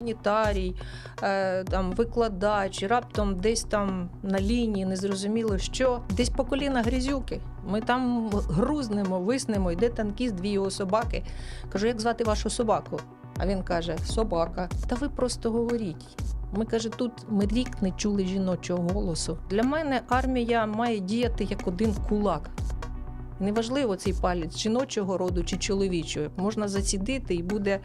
Гуманітарій, там, викладач, раптом десь там на лінії, незрозуміло що, десь по коліна грязюки. Ми там грузнемо, виснемо, йде танкіст, 2 його собаки. Кажу, як звати вашу собаку? А він каже, собака. Та ви просто говоріть. Ми, каже, тут ми рік не чули жіночого голосу. Для мене армія має діяти як один кулак. Неважливо цей палець жіночого роду чи чоловічого. Можна зацідити і буде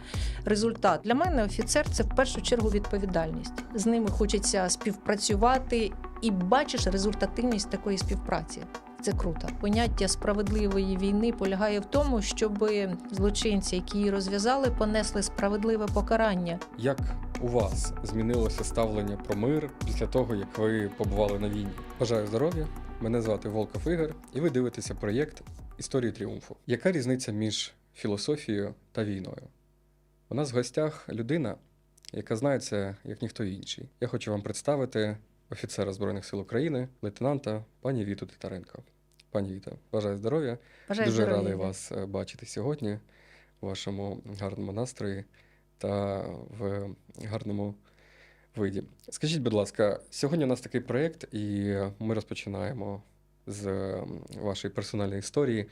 результат. Для мене офіцер – це в першу чергу відповідальність. З ними хочеться співпрацювати і бачиш результативність такої співпраці. Це круто. Поняття справедливої війни полягає в тому, щоб злочинці, які її розв'язали, понесли справедливе покарання. Як у вас змінилося ставлення про мир після того, як ви побували на війні? Бажаю здоров'я, мене звати Волков Ігор, і ви дивитеся проєкт «Історії тріумфу». Яка різниця між філософією та війною? У нас в гостях людина, яка знає це, як ніхто інший. Я хочу вам представити офіцера Збройних сил України, лейтенанта пані Віту Титаренко. Пані Віта, бажаю здоров'я. Бажаю Дуже здоров'я. радий вас бачити сьогодні у вашому гарному настрої та в гарному виді. Скажіть, будь ласка, сьогодні у нас такий проєкт, і ми розпочинаємо з вашої персональної історії.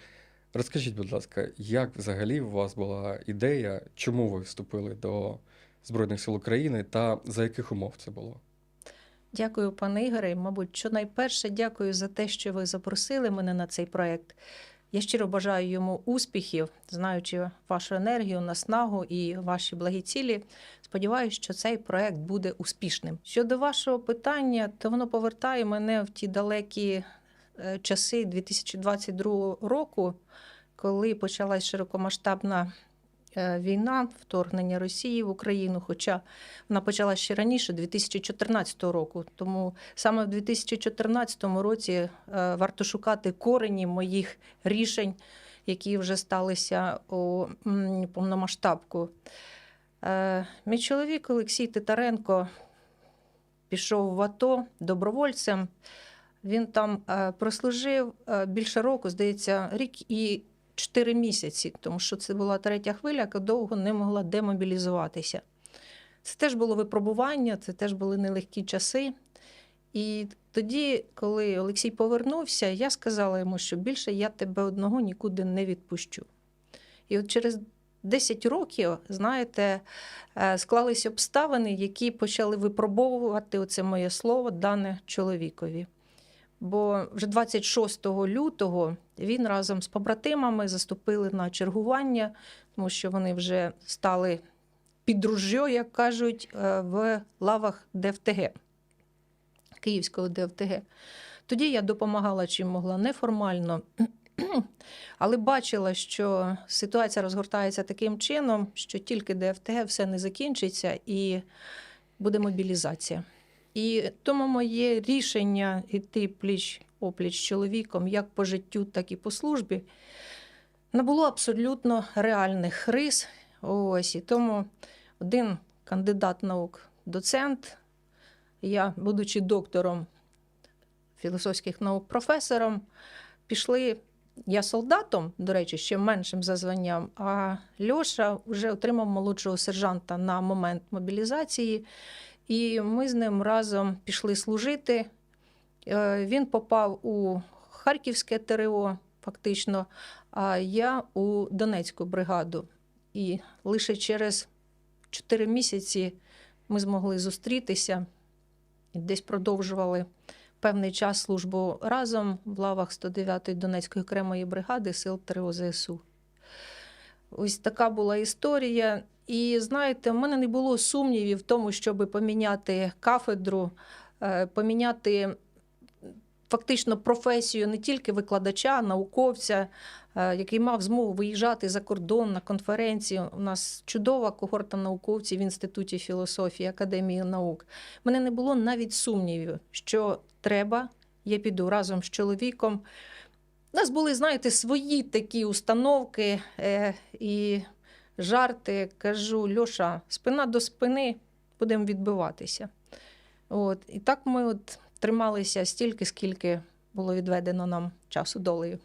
Розкажіть, будь ласка, як взагалі у вас була ідея, чому ви вступили до Збройних сил України та за яких умов це було? Дякую, пане Ігоре. Мабуть, щонайперше дякую за те, що ви запросили мене на цей проєкт. Я щиро бажаю йому успіхів, знаючи вашу енергію, наснагу і ваші благі цілі. Сподіваюся, що цей проєкт буде успішним. Щодо вашого питання, то воно повертає мене в ті далекі часи 2022 року, коли почалась широкомасштабна війна, вторгнення Росії в Україну, хоча вона почалася ще раніше, 2014 року. Тому саме в 2014 році варто шукати корені моїх рішень, які вже сталися у повномасштабку. Мій чоловік Олексій Титаренко пішов в АТО добровольцем. Він там прослужив більше року, здається, рік і 4 місяці, тому що це була 3-я хвиля, яка довго не могла демобілізуватися. Це теж було випробування, це теж були нелегкі часи. І тоді, коли Олексій повернувся, я сказала йому, що більше я тебе одного нікуди не відпущу. І от через 10 років, знаєте, склалися обставини, які почали випробовувати оце моє слово, дане чоловікові. Бо вже 26 лютого він разом з побратимами заступили на чергування, тому що вони вже стали під ружьо, як кажуть, в лавах ДФТГ, Київського ДФТГ. Тоді я допомагала чим могла неформально, але бачила, що ситуація розгортається таким чином, що тільки ДФТГ все не закінчиться і буде мобілізація. І тому моє рішення йти пліч-опліч з чоловіком як по життю, так і по службі набуло абсолютно реальних рис. Ось, і тому один кандидат наук, доцент, я, будучи доктором філософських наук, професором, пішли, я солдатом, до речі, ще меншим за званням, а Льоша вже отримав молодшого сержанта на момент мобілізації. І ми з ним разом пішли служити. Він попав у Харківське ТРО, фактично, а я у Донецьку бригаду. І лише через 4 місяці ми змогли зустрітися і десь продовжували певний час службу разом в лавах 109-ї Донецької окремої бригади сил ТРО ЗСУ. Ось така була історія. І, знаєте, в мене не було сумнівів в тому, щоб поміняти кафедру, поміняти фактично професію не тільки викладача, науковця, який мав змогу виїжджати за кордон на конференції. У нас чудова когорта науковців в Інституті філософії, Академії наук. У мене не було навіть сумнівів, що треба, я піду разом з чоловіком. У нас були, знаєте, свої такі установки і жарти. Кажу, Льоша, спина до спини, будемо відбиватися. От. І так ми от трималися стільки, скільки було відведено нам часу долею.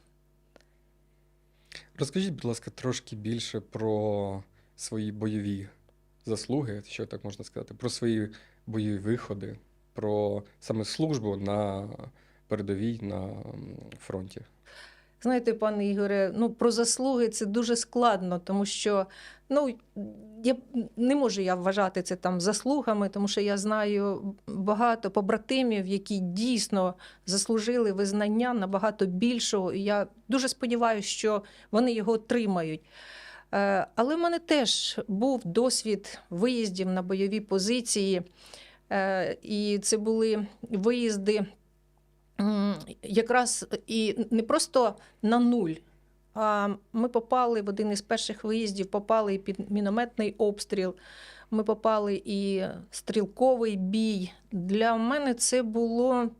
Розкажіть, будь ласка, трошки більше про свої бойові заслуги, що так можна сказати, про свої бойові виходи, про саме службу на передовій на фронті? Знаєте, пане Ігоре, про заслуги це дуже складно, тому що не можу я вважати це там заслугами, тому що я знаю багато побратимів, які дійсно заслужили визнання набагато більшого. І я дуже сподіваюся, що вони його отримають. Але в мене теж був досвід виїздів на бойові позиції, і це були виїзди якраз і не просто на нуль, а ми попали в один із перших виїздів, попали і під мінометний обстріл, ми попали і стрілковий бій. Для мене це було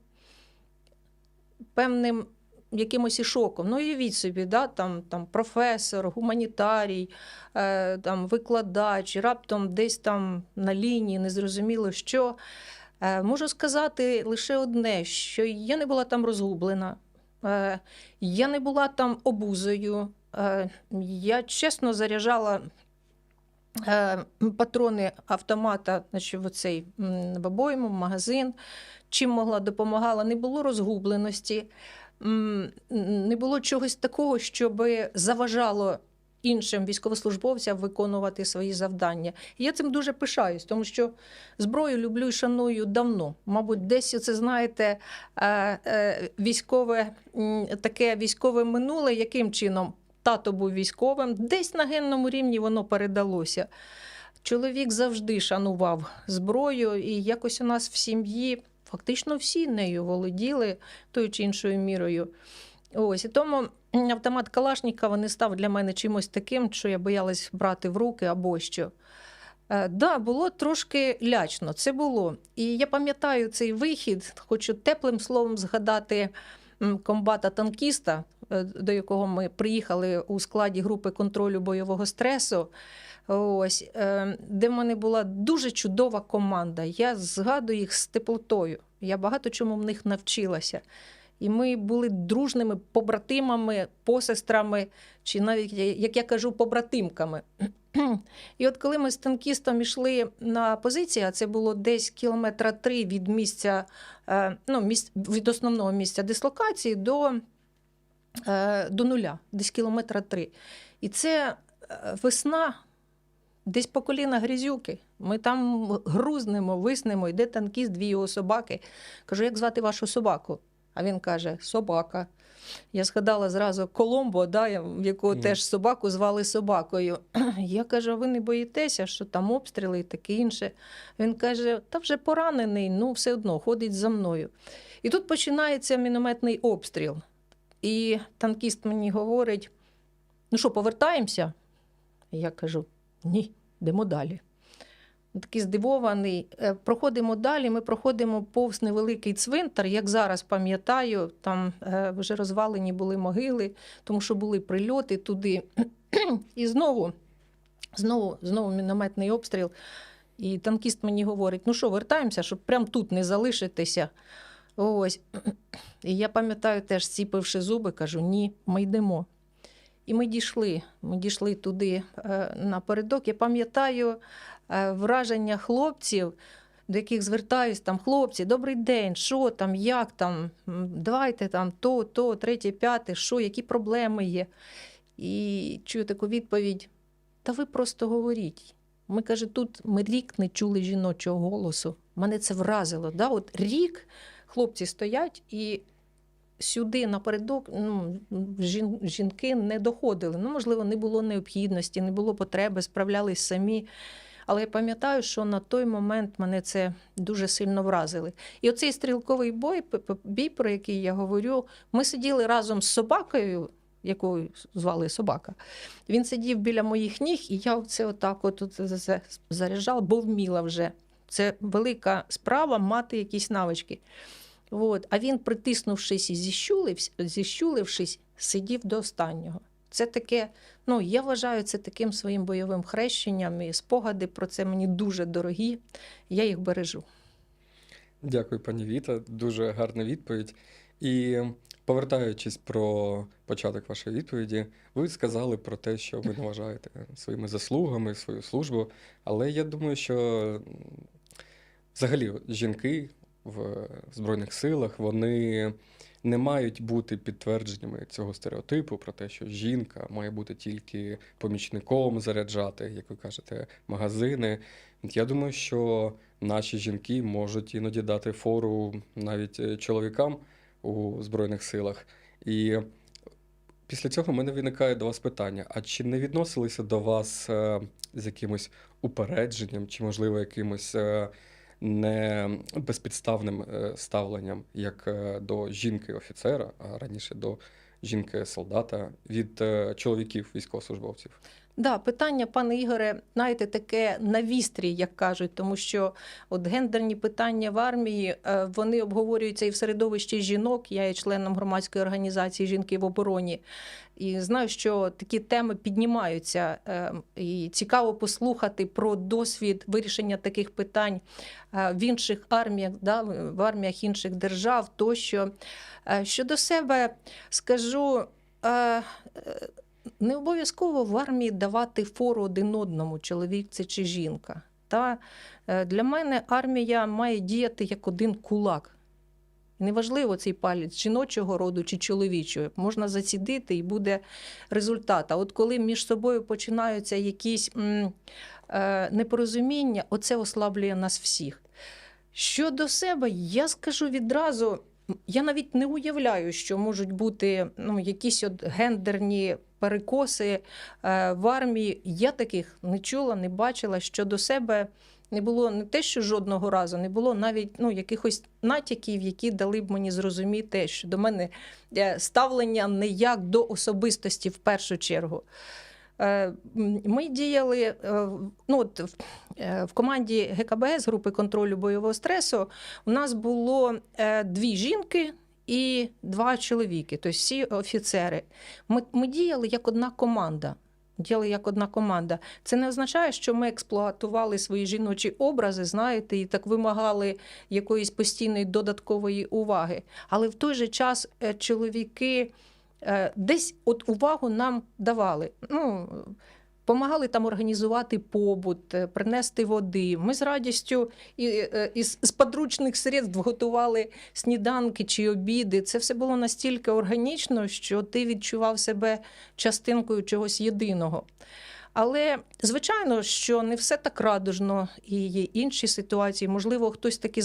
певним якимось і шоком. Уявіть собі, да, там професор, гуманітарій, там викладач, раптом десь там на лінії, незрозуміло що. Можу сказати лише одне, що я не була там розгублена, я не була там обузою, я чесно заряджала патрони автомата, значить, в оцей в обойму, в магазин, чим могла, допомагала, не було розгубленості, не було чогось такого, щоб заважало іншим військовослужбовцям виконувати свої завдання. І я цим дуже пишаюсь, тому що зброю люблю і шаную давно. Мабуть, десь це, знаєте, таке військове минуле, яким чином тато був військовим, десь на генному рівні воно передалося. Чоловік завжди шанував зброю, і якось у нас в сім'ї фактично всі нею володіли тою чи іншою мірою. Ось, і тому автомат Калашнікова не став для мене чимось таким, що я боялась брати в руки або що. Да, було трошки лячно, це було. І я пам'ятаю цей вихід, хочу теплим словом згадати комбата-танкіста, до якого ми приїхали у складі групи контролю бойового стресу. Ось, де в мене була дуже чудова команда. Я згадую їх з теплотою. Я багато чому в них навчилася. І ми були дружними побратимами, посестрами, чи навіть, як я кажу, побратимками. І от коли ми з танкістом йшли на позиції, а це було десь кілометра 3 від місця, від основного місця дислокації до нуля, десь кілометра 3. І це весна, десь по коліна грязюки. Ми там грузнемо, виснемо, йде танкіст, 2 його собаки. Кажу, як звати вашу собаку? А він каже, собака. Я згадала зразу Коломбо, да, в якого теж собаку звали собакою. Я кажу, а ви не боїтеся, що там обстріли і таке інше? Він каже, та вже поранений, все одно, ходить за мною. І тут починається мінометний обстріл. І танкіст мені говорить, ну що, повертаємося? Я кажу, ні, йдемо далі. Такий здивований. Проходимо далі, ми проходимо повз невеликий цвинтар, як зараз пам'ятаю, там вже розвалені були могили, тому що були прильоти туди. І знову мінометний обстріл. І танкіст мені говорить, ну що, вертаємося, щоб прямо тут не залишитися. Ось. І я пам'ятаю теж, зціпивши зуби, кажу, ні, ми йдемо. І ми дійшли туди напередок. Я пам'ятаю враження хлопців, до яких звертаюсь, там, хлопці, добрий день, що там, як там, давайте там, то, третє, п'яте, що, які проблеми є. І чую таку відповідь, та ви просто говоріть. Ми, каже, тут ми рік не чули жіночого голосу. Мене це вразило. Да? От рік хлопці стоять і сюди напередок жінки не доходили. Можливо, не було необхідності, не було потреби, справлялись самі. Але я пам'ятаю, що на той момент мене це дуже сильно вразили. І оцей стрілковий бій, про який я говорю, ми сиділи разом з собакою, яку звали собака. Він сидів біля моїх ніг, і я це отак заряджала, бо вміла вже. Це велика справа мати якісь навички. От. А він, притиснувшись і зіщулившись, сидів до останнього. Це таке, я вважаю це таким своїм бойовим хрещенням, і спогади про це мені дуже дорогі, я їх бережу. Дякую, пані Віта, дуже гарна відповідь. І Повертаючись про початок вашої відповіді, ви сказали про те, що ви не вважаєте своїми заслугами свою службу, але я думаю, що взагалі жінки в Збройних силах, вони не мають бути підтвердженнями цього стереотипу про те, що жінка має бути тільки помічником заряджати, як ви кажете, магазини. Я думаю, що наші жінки можуть іноді дати фору навіть чоловікам у Збройних силах. І після цього в мене виникає до вас питання: а чи не відносилися до вас з якимось упередженням, чи, можливо, якимось не безпідставним ставленням, як до жінки-офіцера, а раніше до жінки-солдата від чоловіків військовослужбовців? Да, питання, пане Ігоре, знаєте, таке на вістрі, як кажуть, тому що от гендерні питання в армії, вони обговорюються і в середовищі жінок. Я є членом громадської організації «Жінки в обороні». І знаю, що такі теми піднімаються. І цікаво послухати про досвід вирішення таких питань в інших арміях, да, в арміях інших держав тощо. Щодо себе скажу, не обов'язково в армії давати фору один одному, чоловік це чи жінка. Для мене армія має діяти як один кулак. Неважливо цей палець жіночого роду чи чоловічого. Можна зацідити і буде результат. А от коли між собою починаються якісь непорозуміння, оце ослаблює нас всіх. Щодо себе, я скажу відразу, я навіть не уявляю, що можуть бути якісь от гендерні перекоси в армії. Я таких не чула, не бачила. Щодо себе не було не те, що жодного разу, не було навіть якихось натяків, які дали б мені зрозуміти, що до мене ставлення не як до особистості в першу чергу. Ми діяли в команді ГКБС, групи контролю бойового стресу, у нас було 2 жінки і 2 чоловіки, тобто всі офіцери. Ми діяли як одна команда. Це не означає, що ми експлуатували свої жіночі образи, знаєте, і так вимагали якоїсь постійної додаткової уваги. Але в той же час чоловіки десь от увагу нам давали. Помагали там організувати побут, принести води. Ми з радістю з подручних средств готували сніданки чи обіди. Це все було настільки органічно, що ти відчував себе частинкою чогось єдиного. Але, звичайно, що не все так радужно, і є інші ситуації. Можливо, хтось таки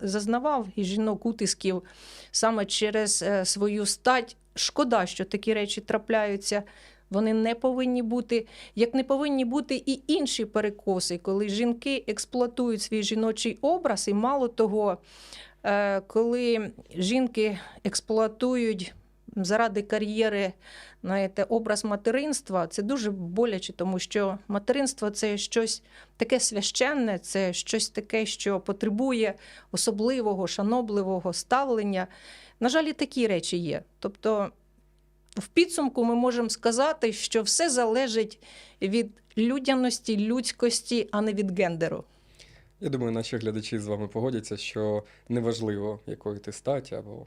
зазнавав із жінок утисків саме через свою стать. Шкода, що такі речі трапляються. Вони не повинні бути, як не повинні бути і інші перекоси, коли жінки експлуатують свій жіночий образ, і мало того, коли жінки експлуатують заради кар'єри, знаєте, образ материнства, це дуже боляче, тому що материнство – це щось таке священне, це щось таке, що потребує особливого, шанобливого ставлення. На жаль, і такі речі є. Тобто, в підсумку ми можемо сказати, що все залежить від людяності, людськості, а не від гендеру. Я думаю, наші глядачі з вами погодяться, що неважливо, якої ти статі або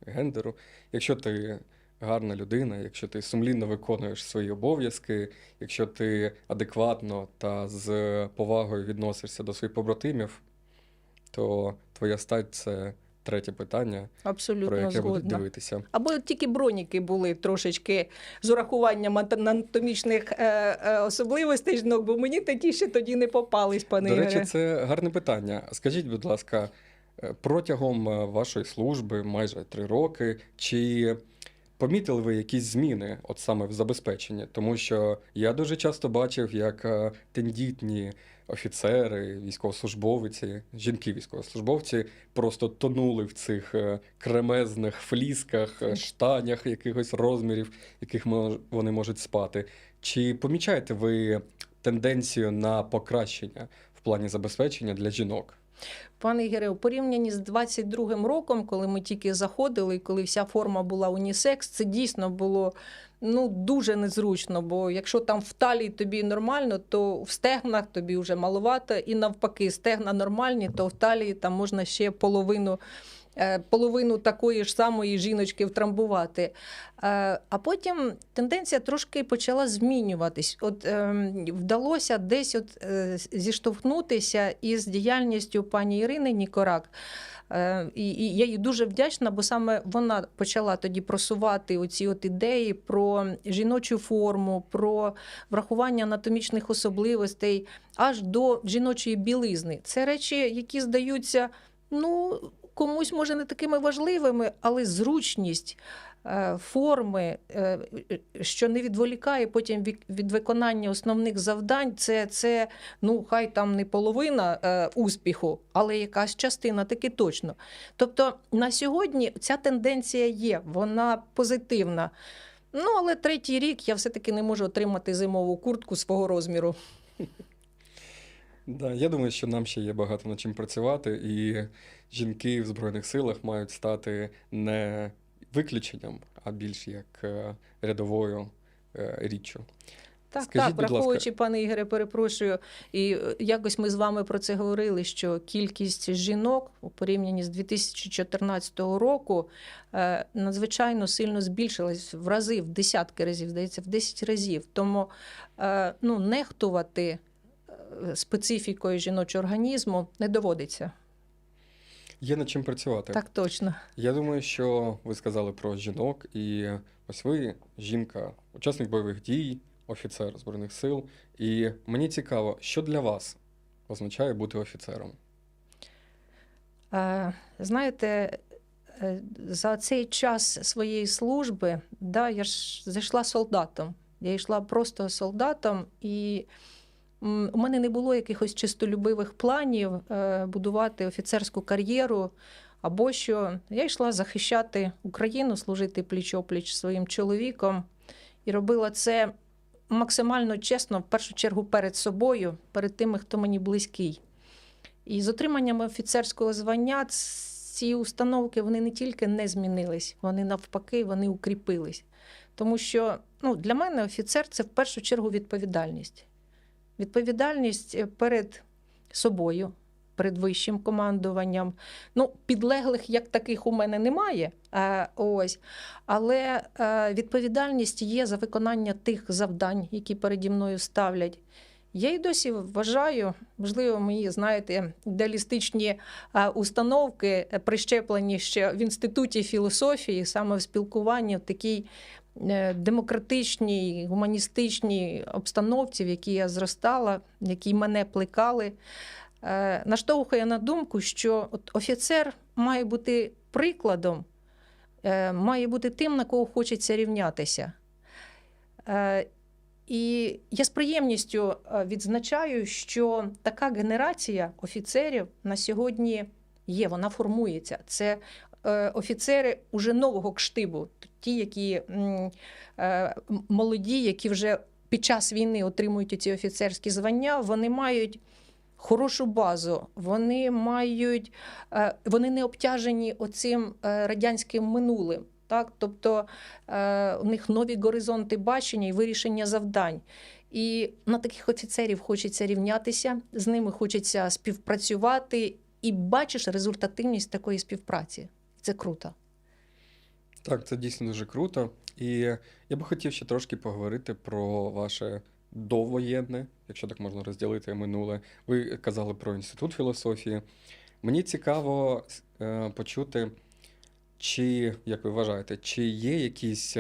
гендеру, якщо ти гарна людина, якщо ти сумлінно виконуєш свої обов'язки, якщо ти адекватно та з повагою відносишся до своїх побратимів, то твоя стать – це третє питання, абсолютно про яке будуть згодна. дивитися. Або тільки броніки були трошечки з урахуванням анатомічних особливостей жінок, бо мені такі ще тоді не попались, пане До Ігоре. речі, це гарне питання. Скажіть, будь ласка, протягом вашої служби, майже 3 роки, чи помітили ви якісь зміни от саме в забезпеченні? Тому що я дуже часто бачив, як тендітні офіцери, військовослужбовці, жінки-військовослужбовці просто тонули в цих кремезних флісках, штанях якихось розмірів, яких вони можуть спати. Чи помічаєте ви тенденцію на покращення в плані забезпечення для жінок? Пане Ігоре, у порівнянні з 22-м роком, коли ми тільки заходили, і коли вся форма була унісекс, це дійсно було дуже незручно, бо якщо там в талії тобі нормально, то в стегнах тобі вже маловато, і навпаки, стегна нормальні, то в талії там можна ще половину половину такої ж самої жіночки втрамбувати. А потім тенденція трошки почала змінюватись. От вдалося десь зіштовхнутися із діяльністю пані Ірини Нікорак. І я їй дуже вдячна, бо саме вона почала тоді просувати оці ідеї про жіночу форму, про врахування анатомічних особливостей аж до жіночої білизни. Це речі, які здаються, комусь, може, не такими важливими, але зручність форми, що не відволікає потім від виконання основних завдань, це хай там не половина успіху, але якась частина таки точно. Тобто на сьогодні ця тенденція є, вона позитивна. Але 3-й рік я все-таки не можу отримати зимову куртку свого розміру. Да, я думаю, що нам ще є багато над чим працювати, і жінки в Збройних силах мають стати не виключенням, а більш як рядовою річчю. Так, враховуючи, пане Ігоре, перепрошую, і якось ми з вами про це говорили, що кількість жінок у порівнянні з 2014 року надзвичайно сильно збільшилась в рази, в десятки разів, здається, в 10 разів. Тому нехтувати специфікою жіночого організму не доводиться. Є над чим працювати. Так точно. Я думаю, що ви сказали про жінок, і ось ви, жінка, учасник бойових дій, офіцер Збройних сил. І мені цікаво, що для вас означає бути офіцером? Знаєте, за цей час своєї служби, я ж зайшла солдатом. Я йшла просто солдатом, і у мене не було якихось чистолюбивих планів будувати офіцерську кар'єру, або що. Я йшла захищати Україну, служити пліч-опліч своїм чоловіком, і робила це максимально чесно, в першу чергу перед собою, перед тими, хто мені близький. І з отриманням офіцерського звання ці установки, вони не тільки не змінились, вони навпаки, вони укріпились. Тому що для мене офіцер – це в першу чергу відповідальність. Відповідальність перед собою, перед вищим командуванням. Підлеглих як таких у мене немає, але відповідальність є за виконання тих завдань, які переді мною ставлять. Я й досі вважаю, можливо, мої, ідеалістичні установки прищеплені ще в Інституті філософії, саме в спілкуванні в такій демократичній, гуманістичній обстановці, в якій я зростала, в якій мене плекали, наштовхує на думку, що офіцер має бути прикладом, має бути тим, на кого хочеться рівнятися. І я з приємністю відзначаю, що така генерація офіцерів на сьогодні є, вона формується. Це офіцери уже нового кштибу, ті, які молоді, які вже під час війни отримують ці офіцерські звання, вони мають хорошу базу, вони не обтяжені оцим радянським минулим. Тобто у них нові горизонти бачення і вирішення завдань. І на таких офіцерів хочеться рівнятися, з ними хочеться співпрацювати, і бачиш результативність такої співпраці. Це круто. Так, це дійсно дуже круто. І я би хотів ще трошки поговорити про ваше довоєнне, якщо так можна розділити, минуле. Ви казали про Інститут філософії. Мені цікаво почути, як ви вважаєте, чи є якісь,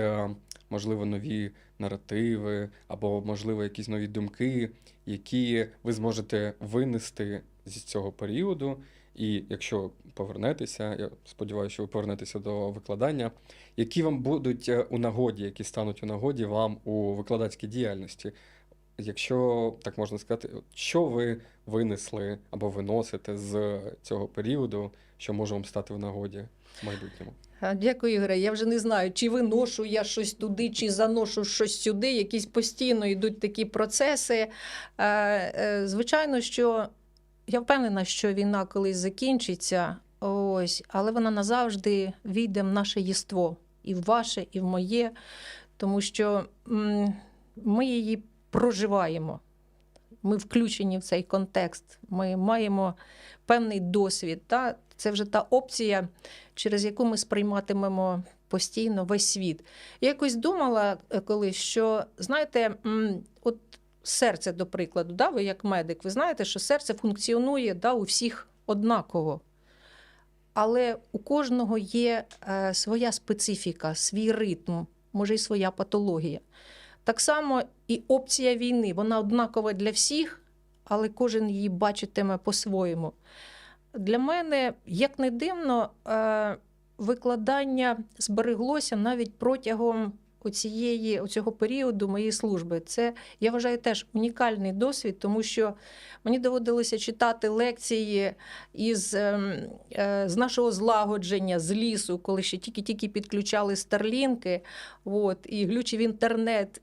можливо, нові наративи, або, можливо, якісь нові думки, які ви зможете винести з цього періоду, і якщо повернетеся, я сподіваюся, що ви повернетеся до викладання, які вам будуть у нагоді, які стануть у нагоді вам у викладацькій діяльності? Якщо так можна сказати, що ви винесли або виносите з цього періоду, що може вам стати в нагоді в майбутньому? Дякую, Ігоре. Я вже не знаю, чи виношу я щось туди, чи заношу щось сюди. Якісь постійно йдуть такі процеси. Звичайно, що я впевнена, що війна колись закінчиться, але вона назавжди війде в наше єство. І в ваше, і в моє. Тому що ми її проживаємо. ми включені в цей контекст, ми маємо певний досвід. Та? Це вже та опція, через яку ми сприйматимемо постійно весь світ. Я якось думала колись, що, знаєте, от серце, до прикладу, да, ви як медик, ви знаєте, що серце функціонує, да, у всіх однаково. Але у кожного є своя специфіка, свій ритм, може й своя патологія. Так само і опція війни, вона однакова для всіх, але кожен її бачитиме по-своєму. Для мене, як не дивно, викладання збереглося навіть протягом оцього періоду моєї служби. Це, я вважаю, теж унікальний досвід, тому що мені доводилося читати лекції з нашого злагодження, з лісу, коли ще тільки-тільки підключали старлінки, і глючив інтернет,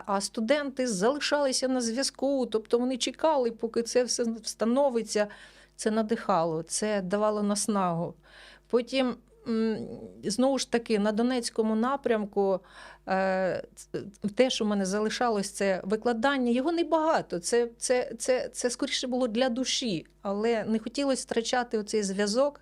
а студенти залишалися на зв'язку, тобто вони чекали, поки це все встановиться. Це надихало, це давало наснагу. Потім, знову ж таки, на Донецькому напрямку те, що в мене залишалось, це викладання. Його небагато, це скоріше було для душі, але не хотілося втрачати оцей зв'язок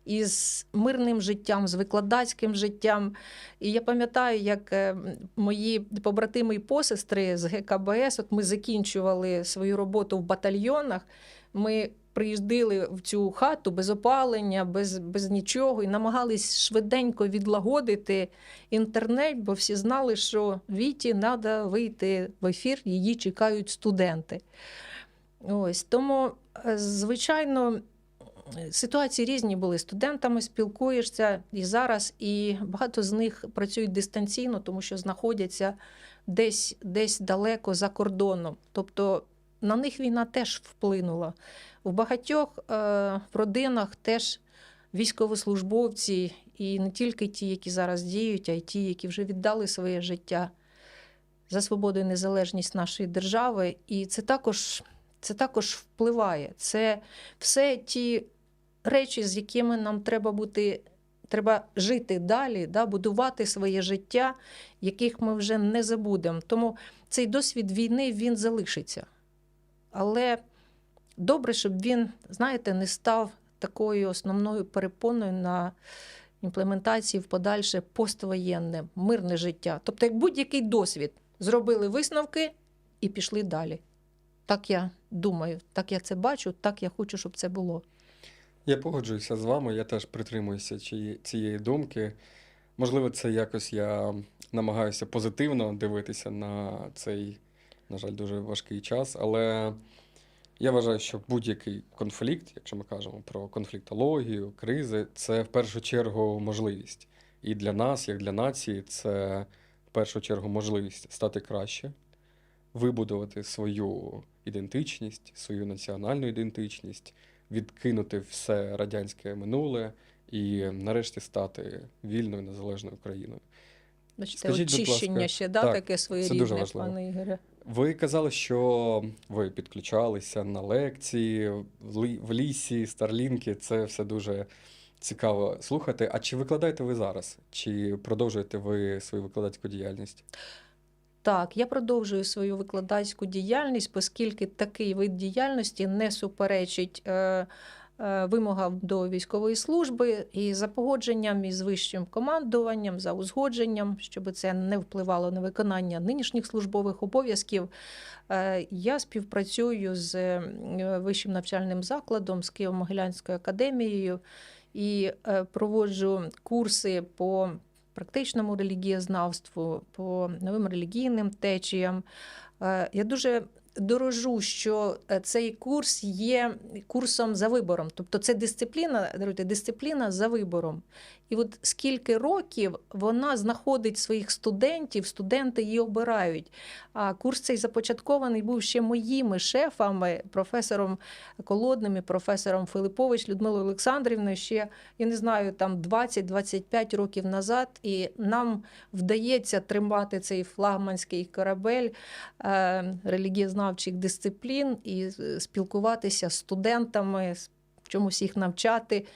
із мирним життям, з викладацьким життям. І я пам'ятаю, як мої побратими і посестри з ГКБС, от ми закінчували свою роботу в батальйонах, ми приїздили в цю хату без опалення, без нічого, і намагались швиденько відлагодити інтернет, бо всі знали, що Віті треба вийти в ефір, її чекають студенти. Тому, звичайно, ситуації різні були. З студентами спілкуєшся і зараз, і багато з них працюють дистанційно, тому що знаходяться десь далеко за кордоном. Тобто на них війна теж вплинула. В багатьох родинах теж військовослужбовці, і не тільки ті, які зараз діють, а й ті, які вже віддали своє життя за свободу і незалежність нашої держави. І це також впливає. Це все ті речі, з якими нам треба жити далі, будувати своє життя, яких ми вже не забудемо. Тому цей досвід війни, він залишиться. Але добре, щоб він, знаєте, не став такою основною перепоною на імплементації в подальше поствоєнне, мирне життя. Тобто, як будь-який досвід, зробили висновки і пішли далі. Так я думаю, так я це бачу, так я хочу, щоб це було. Я погоджуюся з вами, я теж притримуюся цієї думки. Можливо, це якось я намагаюся позитивно дивитися на цей, на жаль, дуже важкий час, але я вважаю, що будь-який конфлікт, якщо ми кажемо про конфліктологію, кризи, це в першу чергу можливість. І для нас, як для нації, це в першу чергу можливість стати краще, вибудувати свою ідентичність, свою національну ідентичність, відкинути все радянське минуле і нарешті стати вільною незалежною країною. Бачите, Скажіть, будь очищення ласка, ще, так, таке це дуже своєрідне, важливо. пане Ігоре? Ви казали, що ви підключалися на лекції в лісі, старлінки. Це все дуже цікаво слухати. А чи викладаєте ви зараз? Чи продовжуєте ви свою викладацьку діяльність? Так, я продовжую свою викладацьку діяльність, оскільки такий вид діяльності не суперечить вимогам до військової служби, і за погодженням із вищим командуванням, за узгодженням, щоб це не впливало на виконання нинішніх службових обов'язків, я співпрацюю з вищим навчальним закладом, з Києво-Могилянською академією, і проводжу курси по практичному релігієзнавству, по новим релігійним течіям. Я дуже дорожу, що цей курс є курсом за вибором. Тобто це дисципліна за вибором. І от скільки років вона знаходить своїх студентів, студенти її обирають. А курс цей започаткований був ще моїми шефами, професором Колодним і професором Филипович Людмилою Олександрівною, ще, я не знаю, там 20-25 років назад. І нам вдається тримати цей флагманський корабель релігієзнавчих дисциплін і спілкуватися з студентами, чомусь їх навчати.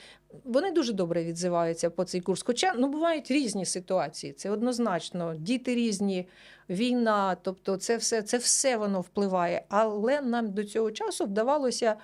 Вони дуже добре відзиваються по цей курс. Хоча бувають різні ситуації, це однозначно. Діти різні, війна, тобто це все воно впливає. Але нам до цього часу вдавалося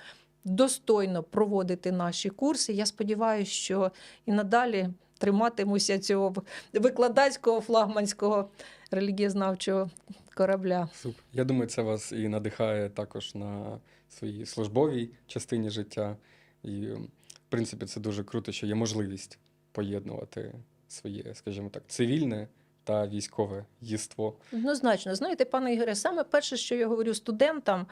достойно проводити наші курси. Я сподіваюся, що і надалі триматимуся цього викладацького флагманського релігієзнавчого корабля. Супер. Я думаю, це вас і надихає також на своїй службовій частині життя. І, в принципі, це дуже круто, що є можливість поєднувати своє, скажімо так, цивільне та військове єство. Однозначно. Знаєте, пане Ігоре, саме перше, що я говорю студентам,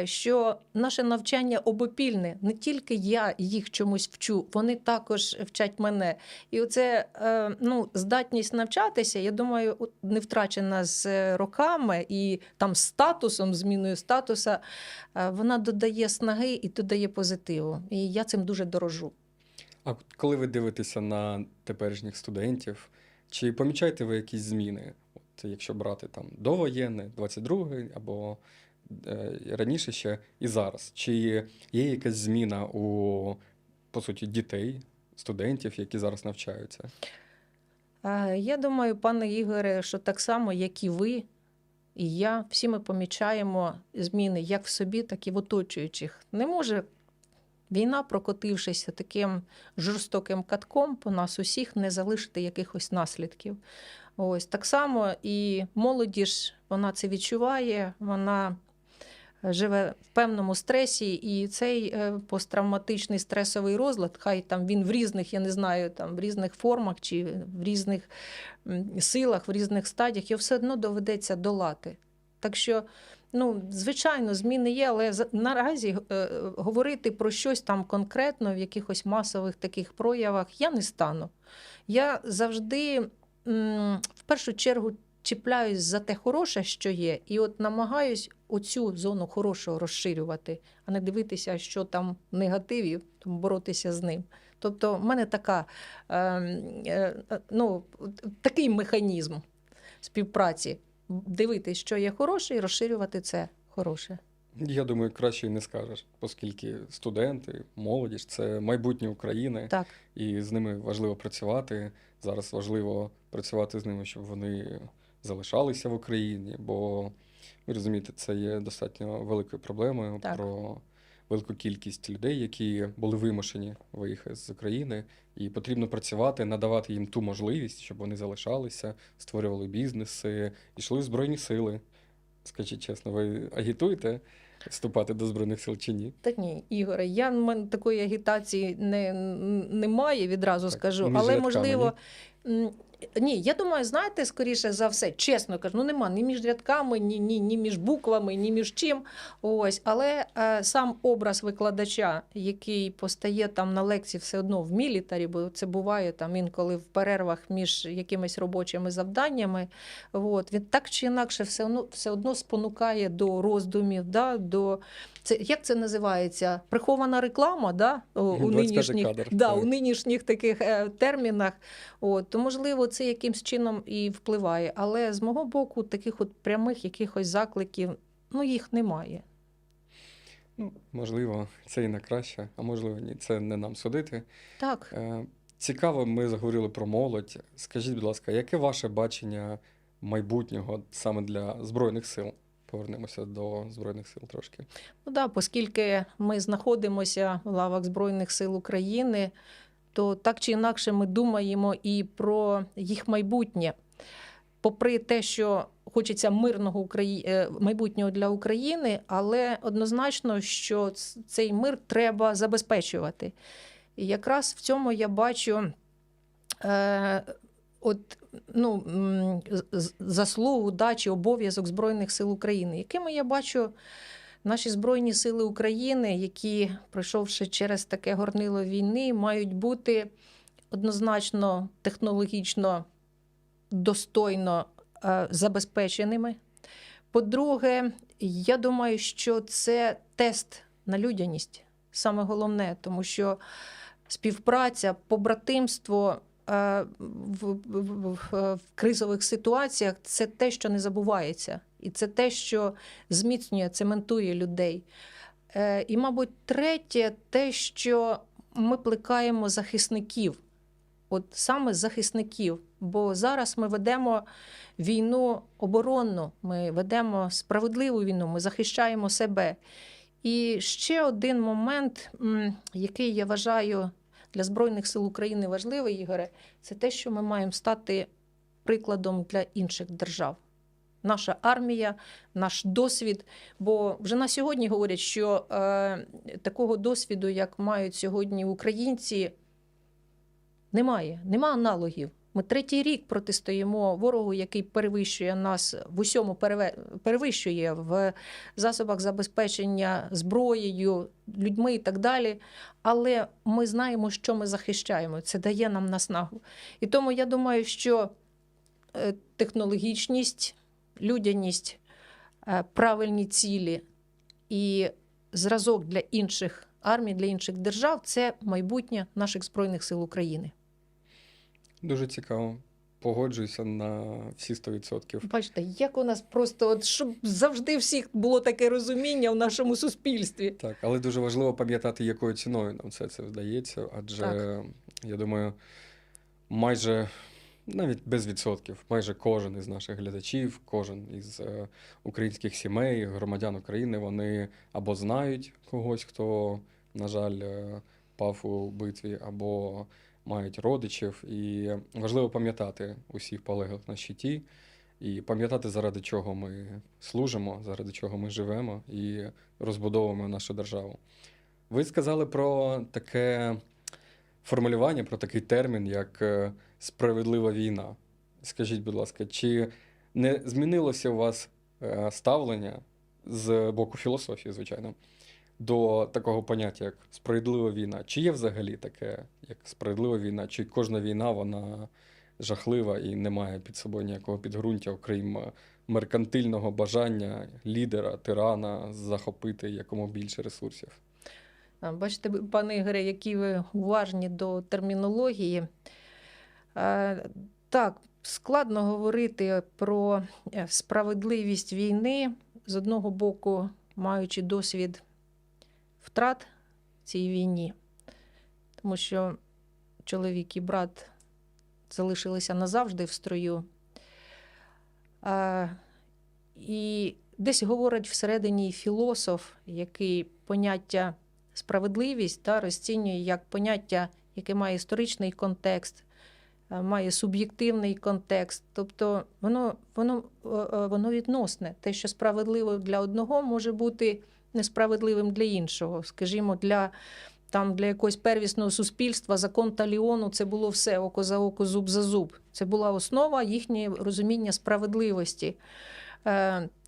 що наше навчання обопільне. Не тільки я їх чомусь вчу, вони також вчать мене. І оце здатність навчатися, я думаю, не втрачена з роками і там статусом, зміною статуса, вона додає снаги і додає позитиву. І я цим дуже дорожу. А коли ви дивитеся на теперішніх студентів, чи помічаєте ви якісь зміни? От якщо брати там довоєнне, 22-й, або раніше ще і зараз? Чи є якась зміна у, по суті, дітей, студентів, які зараз навчаються? Я думаю, пане Ігоре, що так само, як і ви, і я, всі ми помічаємо зміни як в собі, так і в оточуючих. Не може війна, прокотившися таким жорстоким катком по нас усіх, не залишити якихось наслідків. Ось так само і молодіж, вона це відчуває, вона живе в певному стресі, і цей посттравматичний стресовий розлад, хай там він в різних, я не знаю, там в різних формах чи в різних силах, в різних стадіях, його все одно доведеться долати. Так що, звичайно, зміни є, але наразі говорити про щось там конкретно в якихось масових таких проявах я не стану. Я завжди, в першу чергу, чіпляюсь за те хороше, що є, і от намагаюсь оцю зону хорошого розширювати, а не дивитися, що там негативів, тому боротися з ним. Тобто в мене такий механізм співпраці. Дивитись, що є хороше, і розширювати це хороше. Я думаю, краще і не скажеш, оскільки студенти, молодіж – це майбутнє України, Так. і з ними важливо працювати. Зараз важливо працювати з ними, щоб вони залишалися в Україні, бо, ви розумієте, це є достатньо великою проблемою Так. про велику кількість людей, які були вимушені виїхати з України, і потрібно працювати, надавати їм ту можливість, щоб вони залишалися, створювали бізнеси, йшли в Збройні Сили. Скажіть чесно, ви агітуєте вступати до Збройних Сил чи ні? Та ні, Ігоре, в мене такої агітації немає, відразу Так, скажу. між Але, рядками, можливо, ні, я думаю, знаєте, скоріше за все, чесно кажу, нема ні між рядками, ні між буквами, ні між чим. Ось. Але сам образ викладача, який постає там на лекції все одно в мілітарі, бо це буває там інколи в перервах між якимись робочими завданнями, він так чи інакше все одно спонукає до роздумів, до... як це називається? Прихована реклама, у нинішніх таких термінах. То, можливо, це якимсь чином і впливає. Але з мого боку, таких от прямих якихось закликів, їх немає. Можливо, це і на краще, а можливо, ні. Це не нам судити. Так. Цікаво, ми заговорили про молодь. Скажіть, будь ласка, яке ваше бачення майбутнього саме для Збройних Сил? Повернемося до Збройних Сил трошки. Оскільки ми знаходимося в лавах Збройних Сил України, то так чи інакше ми думаємо і про їх майбутнє. Попри те, що хочеться мирного майбутнього для України, але однозначно, що цей мир треба забезпечувати. І якраз в цьому я бачу заслугу чи обов'язок Збройних Сил України, якими я бачу наші Збройні Сили України, які, пройшовши через таке горнило війни, мають бути однозначно технологічно достойно забезпеченими. По-друге, я думаю, що це тест на людяність, саме головне, тому що співпраця, побратимство в кризових ситуаціях – це те, що не забувається. І це те, що зміцнює, цементує людей. І, мабуть, третє, те, що ми плекаємо захисників. От саме захисників. Бо зараз ми ведемо війну оборонну, ми ведемо справедливу війну, ми захищаємо себе. І ще один момент, який я вважаю для Збройних сил України важливий, Ігоре, це те, що ми маємо стати прикладом для інших держав. Наша армія, наш досвід. Бо вже на сьогодні говорять, що такого досвіду, як мають сьогодні українці, немає. Нема аналогів. Ми третій рік протистоїмо ворогу, який перевищує нас в усьому, перевищує в засобах забезпечення зброєю, людьми і так далі. Але ми знаємо, що ми захищаємо. Це дає нам наснагу. І тому я думаю, що технологічність, людяність, правильні цілі і зразок для інших армій, для інших держав – це майбутнє наших Збройних сил України. Дуже цікаво. Погоджуюся на всі 100%. Бачите, як у нас просто, от, щоб завжди всіх було таке розуміння в нашому суспільстві. Так, але дуже важливо пам'ятати, якою ціною нам це вдається, адже, Так. я думаю, майже, навіть без відсотків, майже кожен із наших глядачів, кожен із українських сімей, громадян України, вони або знають когось, хто, на жаль, пав у битві, або мають родичів. І важливо пам'ятати усіх полеглих на щиті, і пам'ятати, заради чого ми служимо, заради чого ми живемо і розбудовуємо нашу державу. Ви сказали про таке формулювання, про такий термін, як справедлива війна. Скажіть, будь ласка, чи не змінилося у вас ставлення з боку філософії, звичайно, до такого поняття, як справедлива війна? Чи є взагалі таке, як справедлива війна? Чи кожна війна, вона жахлива і не має під собою ніякого підґрунтя, окрім меркантильного бажання лідера, тирана захопити якомога більше ресурсів? Бачите, пане Ігоре, які ви уважні до термінології. Так, складно говорити про справедливість війни, з одного боку, маючи досвід втрат в цій війні, тому що чоловік і брат залишилися назавжди в строю. І десь говорить всередині філософ, який поняття справедливість розцінює як поняття, яке має історичний контекст, має суб'єктивний контекст. Тобто воно відносне. Те, що справедливо для одного, може бути несправедливим для іншого. Скажімо, для якогось первісного суспільства закон Таліону – це було все око за око, зуб за зуб. Це була основа їхнього розуміння справедливості.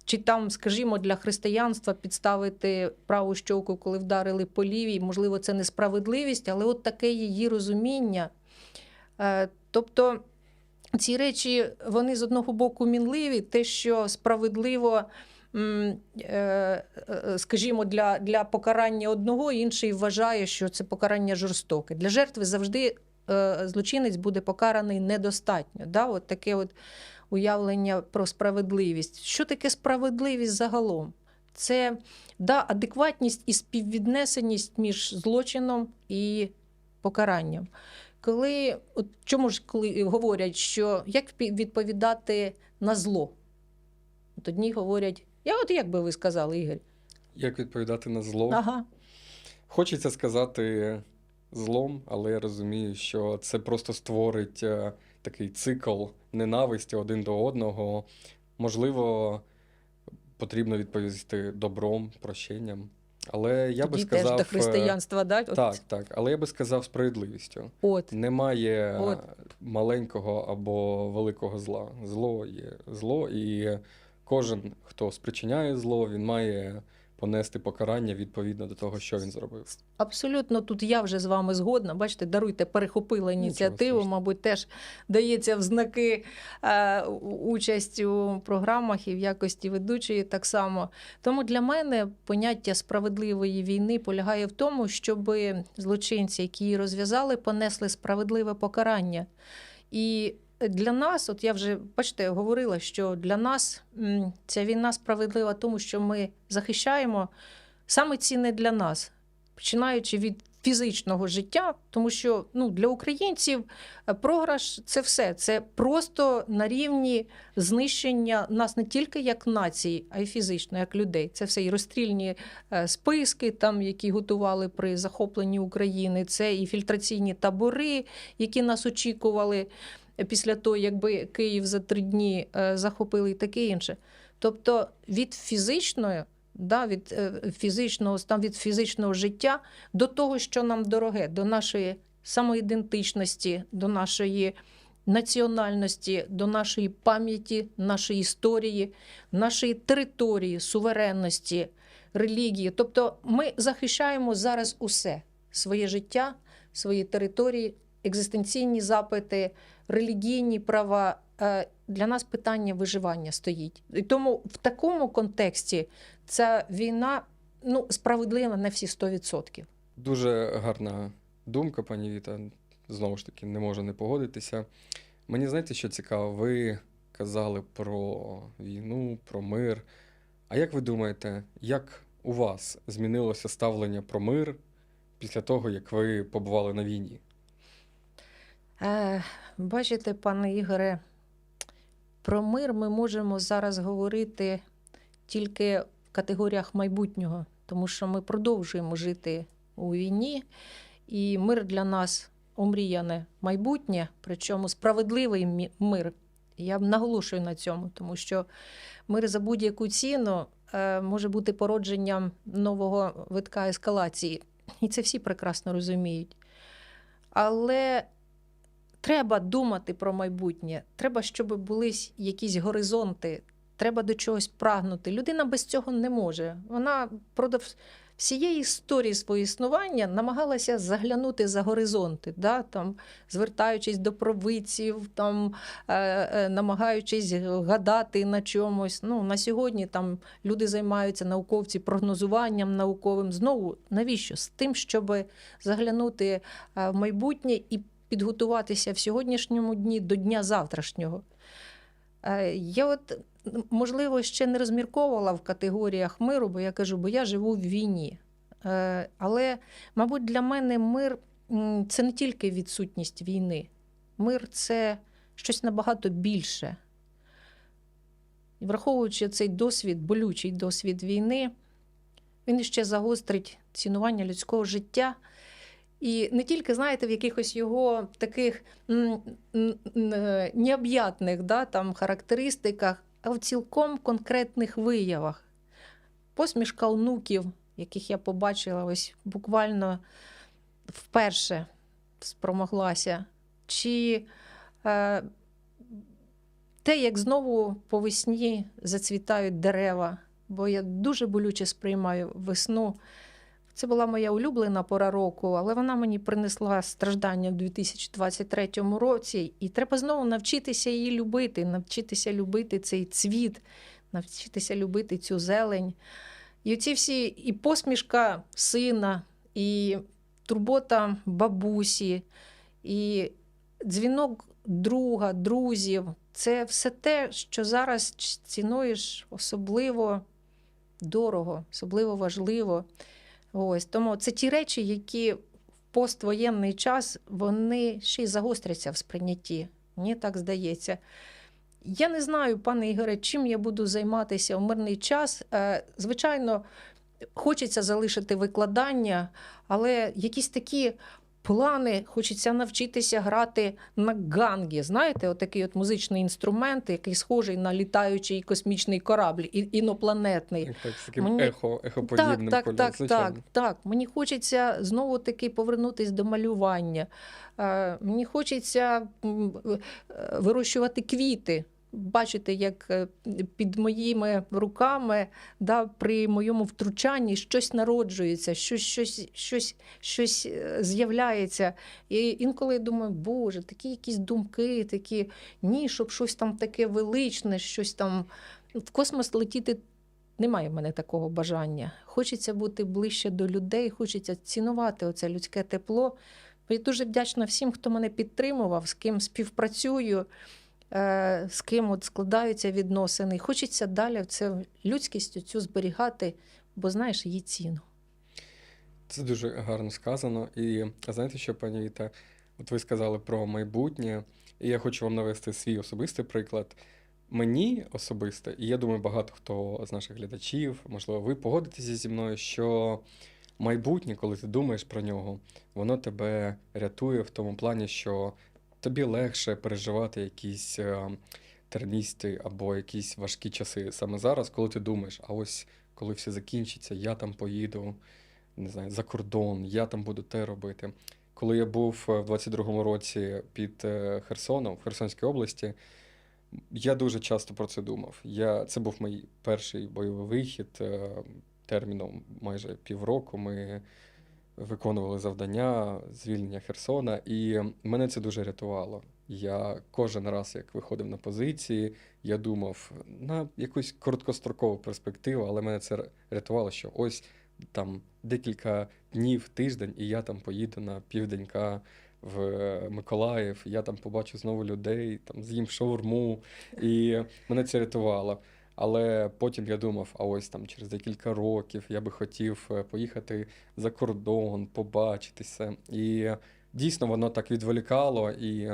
Чи там, скажімо, для християнства підставити праву щоку, коли вдарили по лівій, можливо, це несправедливість, але от таке її розуміння. Тобто ці речі, вони з одного боку мінливі, те, що справедливо, скажімо, для покарання одного, інший вважає, що це покарання жорстоке. Для жертви завжди злочинець буде покараний недостатньо. Да? От таке от уявлення про справедливість. Що таке справедливість загалом? Це адекватність і співвіднесеність між злочином і покаранням. Коли говорять, що як відповідати на зло? От одні говорять, як би ви сказали, Ігор? Як відповідати на зло? Ага. Хочеться сказати злом, але я розумію, що це просто створить такий цикл ненависті один до одного. Можливо, потрібно відповісти добром, прощенням. Але я би сказав... теж до християнства, да? Так. Але я би сказав справедливістю. От. Немає маленького або великого зла. Зло є зло, і кожен, хто спричиняє зло, він має понести покарання відповідно до того, що він зробив. Абсолютно, тут я вже з вами згодна. Бачите, даруйте, перехопила ініціативу, мабуть, теж дається в знаки участь у програмах і в якості ведучої так само. Тому для мене поняття справедливої війни полягає в тому, щоб злочинці, які її розв'язали, понесли справедливе покарання. І для нас, от я вже, бачите, говорила, що для нас ця війна справедлива тому, що ми захищаємо саме цінне для нас, починаючи від фізичного життя, тому що для українців програш – це все. Це просто на рівні знищення нас не тільки як нації, а й фізично, як людей. Це все і розстрільні списки, там, які готували при захопленні України, це і фільтраційні табори, які нас очікували після того, якби Київ за 3 дні захопили і таке інше. Тобто від фізичної, від фізичного життя до того, що нам дороге, до нашої самоідентичності, до нашої національності, до нашої пам'яті, нашої історії, нашої території, суверенності, релігії. Тобто ми захищаємо зараз усе: своє життя, свої території, екзистенційні запити, релігійні права. Для нас питання виживання стоїть. І тому в такому контексті ця війна справедлива на всі 100%. Дуже гарна думка, пані Віта. Знову ж таки, не можу не погодитися. Мені, знаєте, що цікаво? Ви казали про війну, про мир. А як ви думаєте, як у вас змінилося ставлення про мир після того, як ви побували на війні? Бачите, пане Ігоре, про мир ми можемо зараз говорити тільки в категоріях майбутнього, тому що ми продовжуємо жити у війні, і мир для нас омріяне майбутнє, причому справедливий мир. Я наголошую на цьому, тому що мир за будь-яку ціну може бути породженням нового витка ескалації. І це всі прекрасно розуміють. Але треба думати про майбутнє, треба, щоб були якісь горизонти, треба до чогось прагнути. Людина без цього не може. Вона впродовж всієї історії свого існування намагалася заглянути за горизонти, звертаючись до провидців, намагаючись гадати на чомусь. На сьогодні люди займаються, науковці, прогнозуванням науковим. Знову, навіщо? З тим, щоб заглянути в майбутнє і підготуватися в сьогоднішньому дні до дня завтрашнього. Я можливо, ще не розмірковувала в категоріях миру, бо я живу в війні. Але, мабуть, для мене мир – це не тільки відсутність війни. Мир – це щось набагато більше. І враховуючи цей досвід, болючий досвід війни, він ще загострить цінування людського життя. І не тільки, в якихось його таких необ'ятних характеристиках, а в цілком конкретних виявах. Посмішка онуків, яких я побачила ось буквально вперше спромоглася, чи те, як знову по весні зацвітають дерева, бо я дуже болюче сприймаю весну. Це була моя улюблена пора року, але вона мені принесла страждання в 2023 році. І треба знову навчитися її любити, навчитися любити цей цвіт, навчитися любити цю зелень. І оці всі, і посмішка сина, і турбота бабусі, і дзвінок друга, друзів – це все те, що зараз цінуєш особливо дорого, особливо важливо. Тому це ті речі, які в поствоєнний час, вони ще й загостряться в сприйнятті. Мені так здається. Я не знаю, пане Ігоре, чим я буду займатися в мирний час. Звичайно, хочеться залишити викладання, але якісь такі плани, хочеться навчитися грати на гангі. Знаєте, отакий музичний інструмент, який схожий на літаючий космічний корабль, інопланетний. Так, з таким ехоподібним кольором. Так. Мені хочеться знову-таки повернутися до малювання. Мені хочеться вирощувати квіти. Бачите, як під моїми руками, при моєму втручанні щось народжується, щось з'являється. І інколи я думаю, Боже, такі якісь думки, щоб щось там таке величне, щось там. В космос летіти немає в мене такого бажання. Хочеться бути ближче до людей, хочеться цінувати оце людське тепло. Я дуже вдячна всім, хто мене підтримував, з ким співпрацюю, з ким складаються відносини. Хочеться далі цю людськість цю зберігати, бо знаєш її ціну. Це дуже гарно сказано. І знаєте що, пані Віта, от ви сказали про майбутнє, і я хочу вам навести свій особистий приклад. Мені особисто, і я думаю, багато хто з наших глядачів, можливо, ви погодитеся зі мною, що майбутнє, коли ти думаєш про нього, воно тебе рятує в тому плані, що тобі легше переживати якісь терністі або якісь важкі часи саме зараз, коли ти думаєш, а ось коли все закінчиться, я там поїду, не знаю, за кордон, я там буду те робити. Коли я був в 22-му році під Херсоном, в Херсонській області, я дуже часто про це думав. Це був мій перший бойовий вихід терміном майже півроку. Ми виконували завдання звільнення Херсона, і мене це дуже рятувало. Я кожен раз, як виходив на позиції, я думав на якусь короткострокову перспективу, але мене це рятувало, що ось там декілька днів, тиждень, і я там поїду на південька в Миколаїв, я там побачу знову людей, там з'їм шаурму, і мене це рятувало. Але потім я думав, а ось там через декілька років я би хотів поїхати за кордон, побачитися. І дійсно воно так відволікало і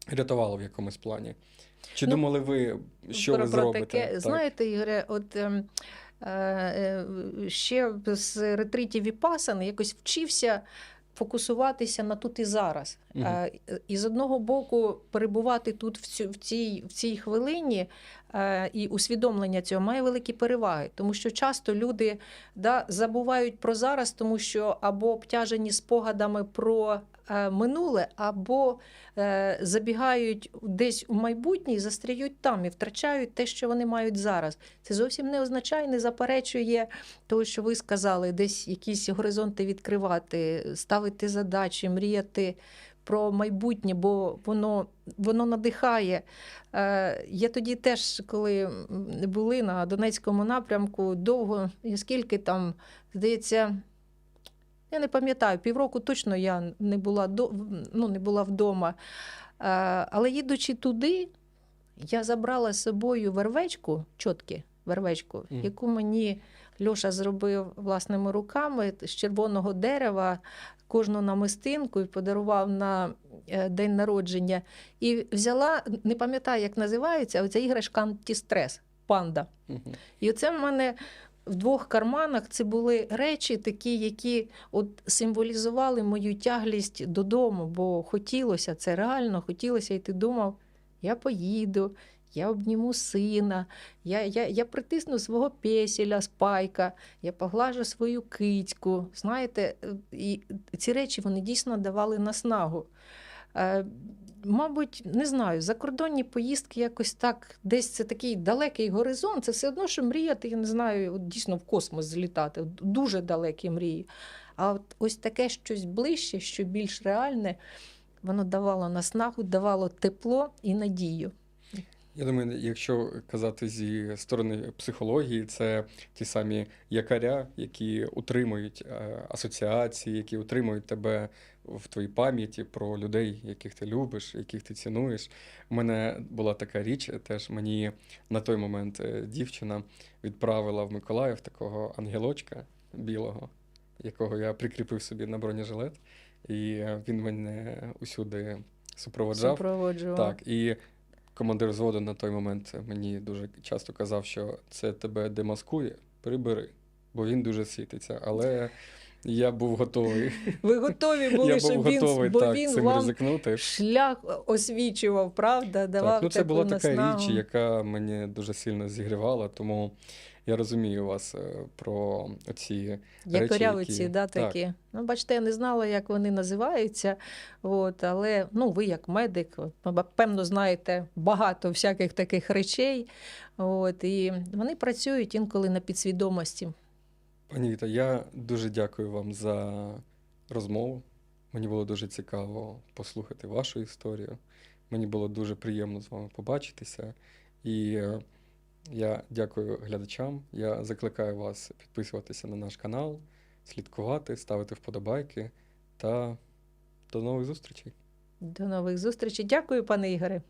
рятувало в якомусь плані. Чи Ну, думали ви, що ви про зробите? таке, Так. знаєте, Ігоре, от ще з ретритів Віпасани якось вчився фокусуватися на тут і зараз. Мгм. І з одного боку перебувати тут в цій хвилині і усвідомлення цього має великі переваги, тому що часто люди забувають про зараз, тому що або обтяжені спогадами про минуле, або забігають десь у майбутнє і застряють там і втрачають те, що вони мають зараз. Це зовсім не означає, не заперечує того, що ви сказали, десь якісь горизонти відкривати, ставити задачі, мріяти про майбутнє, бо воно надихає. Я тоді теж, коли були на Донецькому напрямку, довго, скільки там, здається, я не пам'ятаю, півроку точно я не була вдома. Але їдучи туди, я забрала з собою вервечку, вервечку, яку мені Льоша зробив власними руками з червоного дерева, кожну намистинку і подарував на день народження. І взяла, не пам'ятаю, як називається, оця іграшка антистрес, панда. І оце в мене в двох карманах це були речі такі, які от символізували мою тяглість додому, бо хотілося, це реально хотілося, і ти думав, я поїду, я обніму сина, я притисну свого песіля, спайка, я поглажу свою кицьку. Знаєте, і ці речі, вони дійсно давали наснагу. Мабуть, не знаю, закордонні поїздки якось так, десь це такий далекий горизонт, це все одно, що мріяти, я не знаю, дійсно в космос злітати, дуже далекі мрії. А от ось таке щось ближче, що більш реальне, воно давало наснагу, давало тепло і надію. Я думаю, якщо казати зі сторони психології, це ті самі якоря, які утримують асоціації, які утримують тебе в твоїй пам'яті про людей, яких ти любиш, яких ти цінуєш. У мене була така річ, теж мені на той момент дівчина відправила в Миколаїв такого ангелочка білого, якого я прикріпив собі на бронежилет, і він мене усюди супроводжував. Так, і командир взводу на той момент мені дуже часто казав, що це тебе демаскує, прибери, бо він дуже світиться. Але я був готовий. Ви готові були, я щоб був готовий, він цим вам ризикнути. шлях освічував, правда? Давав Так, це була така наснагу. річ, яка мені дуже сильно зігрівала, тому я розумію вас про ці Якорявиці, речі, які... такі. Так. Ну, бачите, я не знала, як вони називаються, але ви як медик, певно, знаєте багато всяких таких речей, і вони працюють інколи на підсвідомості. Пані Віта, я дуже дякую вам за розмову. Мені було дуже цікаво послухати вашу історію. Мені було дуже приємно з вами побачитися. І я дякую глядачам. Я закликаю вас підписуватися на наш канал, слідкувати, ставити вподобайки та до нових зустрічей. До нових зустрічей. Дякую, пане Ігоре.